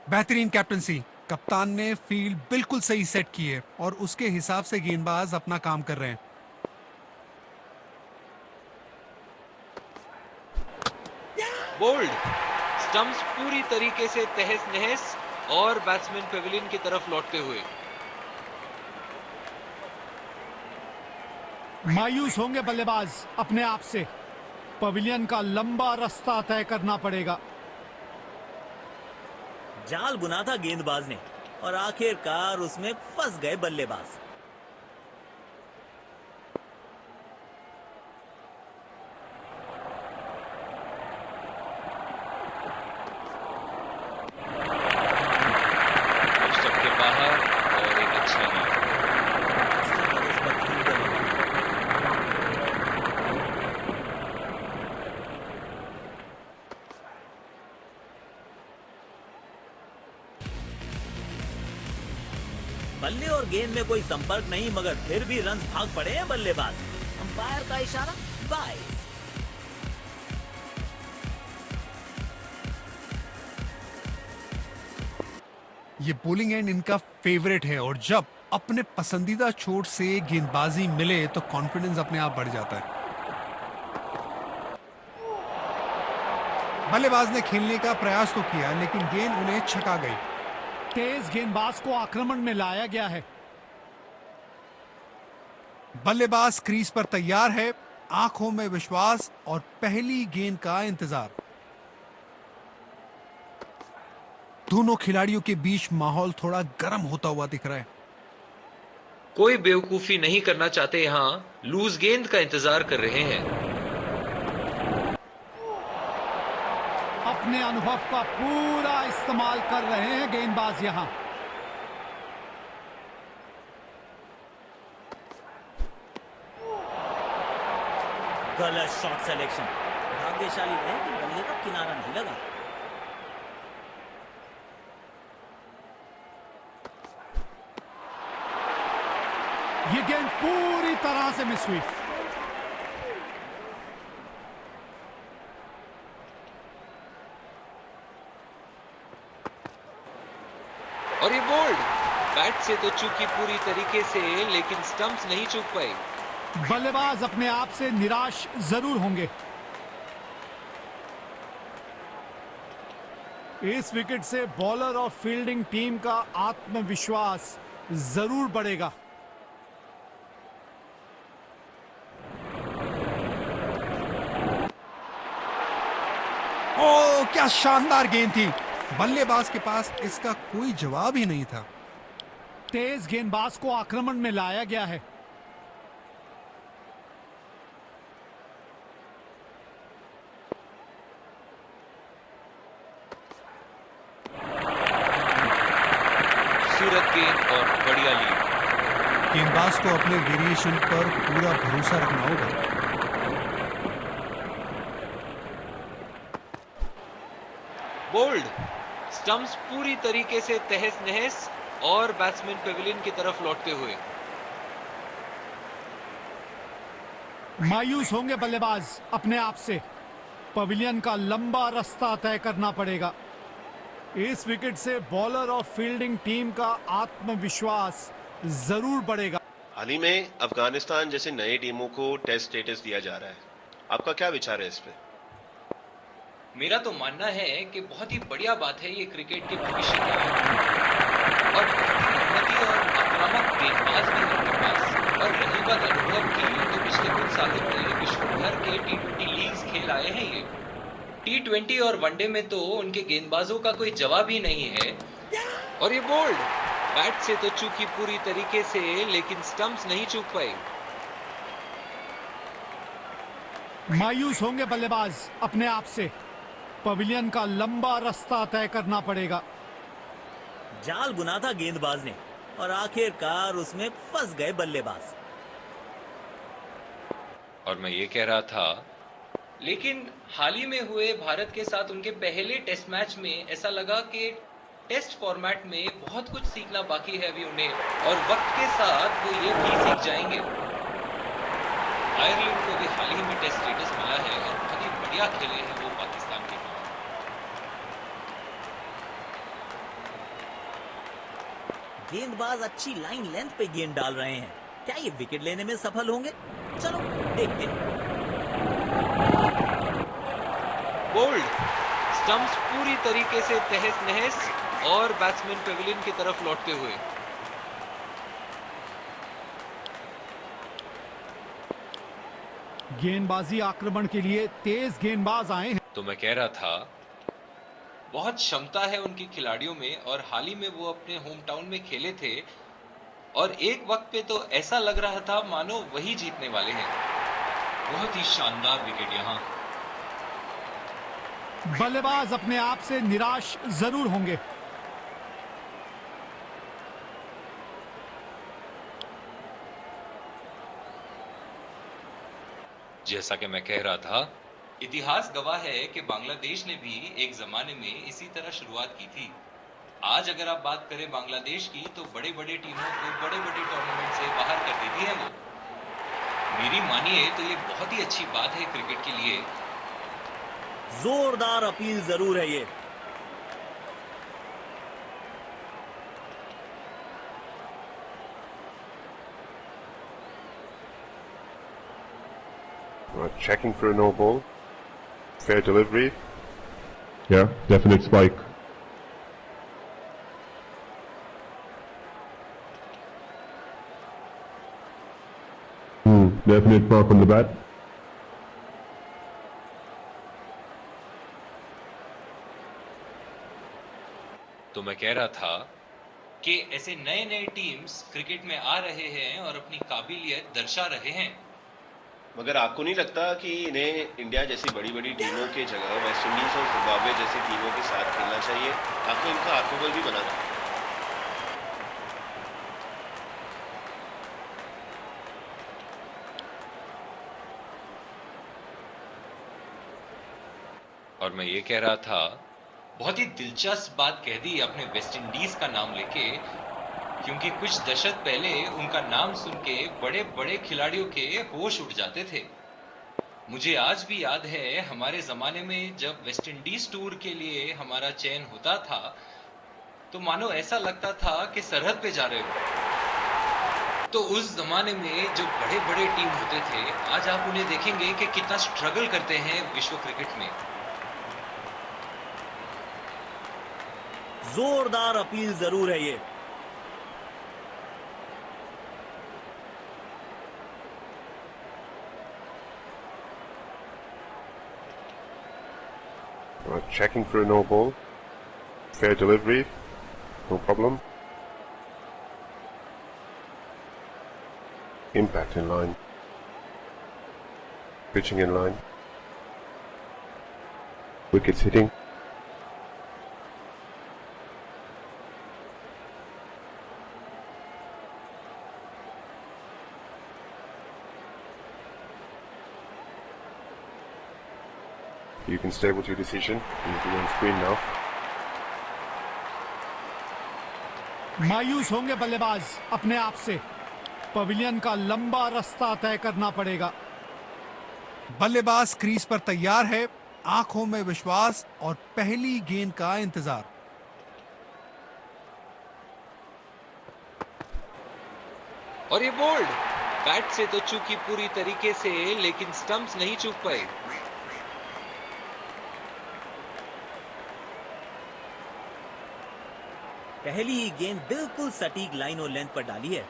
बेहतरीन कैप्टनसी। कप्तान ने फील्ड बिल्कुल सही सेट की है और उसके हिसाब से गेंदबाज अपना काम कर रहे हैं। बोल्ड, स्टंप्स पूरी तरीके से तहस नहस और बैट्समैन पेविलियन की तरफ लौटते हुए। मायूस होंगे बल्लेबाज अपने आप से। पवेलियन का लंबा रास्ता तय करना पड़ेगा। जाल बुना था गेंदबाज ने और आखिरकार उसमें फंस गए बल्लेबाज। ऑफ के बाहर और एक अच्छा लीड। उस पर फील्डर लगा। बल्ले और गेंद में कोई संपर्क नहीं, मगर फिर भी रन भाग पड़े हैं बल्लेबाज। अंपायर का इशारा 22। ये बोलिंग एंड इनका फेवरेट है और जब अपने पसंदीदा चोट से गेंदबाजी मिले तो कॉन्फिडेंस अपने आप बढ़ जाता है। बल्लेबाज ने खेलने का प्रयास तो किया लेकिन गेंद उन्हें छका गई। तेज गेंदबाज को आक्रमण में लाया गया है। बल्लेबाज क्रीज पर तैयार है, आंखों में विश्वास और पहली गेंद का इंतजार। दोनों खिलाड़ियों के बीच माहौल थोड़ा गर्म होता हुआ दिख रहा है। कोई बेवकूफी नहीं करना चाहते, यहां लूज गेंद का इंतजार कर रहे हैं। अपने अनुभव का पूरा इस्तेमाल कर रहे हैं गेंदबाज यहां। गलत शॉट सिलेक्शन। भाग्यशाली रहे कि बल्ले का किनारा नहीं लगा। ये गेंद पूरी तरह से मिस हुई। और ये बोल्ड, बैट से तो चूकी पूरी तरीके से, लेकिन स्टंप्स नहीं चूक पाए। बल्लेबाज अपने आप से निराश जरूर होंगे। इस विकेट से बॉलर और फील्डिंग टीम का आत्मविश्वास जरूर बढ़ेगा। ओ क्या शानदार गेंद थी। बल्लेबाज के पास इसका कोई जवाब ही नहीं था। तेज गेंदबाज को आक्रमण में लाया गया है। खूबसूरत गेंद और बढ़िया लीड। गेंदबाज को अपने वेरिएशन पर पूरा भरोसा रखना होगा। बोल्ड, स्टंप्स पूरी तरीके से तहस नहस और बैट्समैन पेविलियन की तरफ लौटते हुए। मायूस होंगे बल्लेबाज अपने आप से। पवेलियन का लंबा रास्ता तय करना पड़ेगा। इस विकेट से बॉलर और फील्डिंग टीम का आत्मविश्वास जरूर बढ़ेगा। हाल ही में अफगानिस्तान जैसे नई टीमों को टेस्ट स्टेटस दिया जा रहा है, आपका क्या विचार है इस पे? मेरा तो मानना है कि बहुत ही बढ़िया बात है ये क्रिकेट के भविष्य के लिए। और बहुत ही मेहनती और आक्रामक गेंदबाज भी हैं उनके पास। और रही बात अनुभव की, तो पिछले कुछ सालों में विश्व भर के टी20 लीग्स खेल आए हैं ये। टी20 और वनडे में तो उनके गेंदबाजों का कोई जवाब ही नहीं है। और ये बोल्ड, बैट से तो चूकी पूरी तरीके से, लेकिन स्टंप्स नहीं चूक पाए। मायूस होंगे बल्लेबाज अपने आप से। पवेलियन का लंबा रास्ता तय करना पड़ेगा। जाल बुना था गेंदबाज ने और आखिरकार उसमें फंस गए बल्लेबाज। और मैं ये कह रहा था, लेकिन हाल ही में हुए भारत के साथ उनके पहले टेस्ट मैच में ऐसा लगा कि टेस्ट फॉर्मेट में बहुत कुछ सीखना बाकी है अभी उन्हें, और वक्त के साथ वो ये भी सीख जाएंगे। आयरलैंड को भी हाल ही में टेस्ट स्टेटस मिला है और बहुत ही बढ़िया खेले हैं वो पाकिस्तान के खिलाफ। गेंदबाज अच्छी लाइन लेंथ पे गेंद डाल रहे हैं। क्या ये विकेट लेने में सफल होंगे? चलो देखते हैं। बोल्ड, स्टंप्स पूरी तरीके से तहस नहस और बैट्समैन पेविलियन की तरफ लौटते हुए। गेंदबाजी आक्रमण के लिए तेज गेंदबाज आए हैं। तो मैं कह रहा था, बहुत क्षमता है उनकी खिलाड़ियों में और हाल ही में वो अपने होम टाउन में खेले थे और एक वक्त पे तो ऐसा लग रहा था मानो वही जीतने वाले हैं। बहुत ही शानदार विकेट यहाँ। बल्लेबाज अपने आप से निराश जरूर होंगे। जैसा कि मैं कह रहा था, इतिहास गवाह है कि बांग्लादेश ने भी एक जमाने में इसी तरह शुरुआत की थी। आज अगर आप बात करें बांग्लादेश की, तो बड़े बड़े टीमों को बड़े बड़े टूर्नामेंट से बाहर कर देती है वो। मेरी मानिए तो ये बहुत ही अच्छी बात है क्रिकेट के लिए। जोरदार अपील जरूर है ये। Checking for a no ball. Fair delivery. Yeah, definite spike. Definite mark on the bat. तो मैं कह रहा था कि ऐसे नए नए टीम्स क्रिकेट में आ रहे हैं और अपनी काबिलियत दर्शा रहे हैं। मगर आपको नहीं लगता कि इन्हें इंडिया जैसी बड़ी बड़ी टीमों के जगह वेस्ट इंडीज और जिम्बाब्वे जैसी टीमों के साथ खेलना चाहिए, ताकि इनका आत्मबल भी बना रहे? और मैं ये कह रहा था, बहुत ही दिलचस्प बात कह दी आपने वेस्ट इंडीज का नाम लेके, क्योंकि कुछ दशक पहले उनका नाम सुन के बड़े बड़े खिलाड़ियों के होश उड़ जाते थे। मुझे आज भी याद है हमारे जमाने में जब वेस्ट इंडीज टूर के लिए हमारा चयन होता था, तो मानो ऐसा लगता था कि सरहद पे जा रहे हो। तो उस जमाने में जो बड़े बड़े टीम होते थे, आज आप उन्हें देखेंगे कि कितना स्ट्रगल करते हैं विश्व क्रिकेट में। जोरदार अपील जरूर है ये। Checking for a no ball. Fair delivery. No problem. Impact in line. Pitching in line. Wickets hitting. You can stay with your decision. You'll be on screen now. मायूस होंगे बल्लेबाज अपने आप से। पवेलियन का लंबा रास्ता तय करना पड़ेगा। बल्लेबाज क्रीज पर तैयार है, आंखों में विश्वास और पहली गेंद का इंतजार। और ये बोल्ड, बैट से तो चूकी पूरी तरीके से, लेकिन स्टंप्स नहीं चूक पाए। पहली ही गेंद बिल्कुल सटीक लाइन और लेंथ पर डाली है।